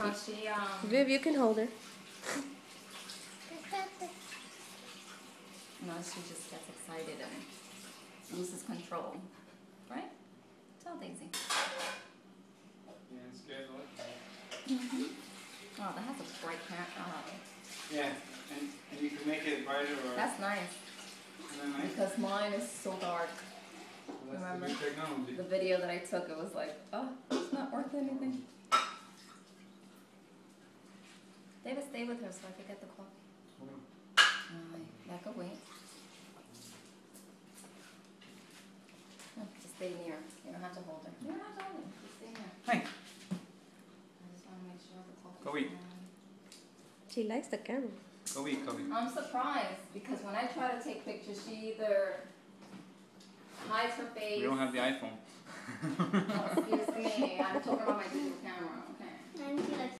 No, she Viv, you can hold her. No, she just gets excited and loses control. Right? Tell Daisy. Yeah, it's scared a lot. Oh, that has a bright camera. Yeah, and you can make it brighter or... That's nice. Isn't that nice? Because mine is so dark. Well, that's Remember? the new technology. The video that I took, it was like, oh, it's not worth anything. David, stay with her so I can get the clock. That could wait. No, just stay near. You don't have to hold her. You don't have to hold her. Just stay near. Hey. I just want to make sure the clock Go is eat. on. She likes the camera. Go eat, Kobe. I'm surprised because when I try to take pictures, she either hides her face. We don't have the iPhone. Oh, excuse me. I'm talking about my digital camera. Okay.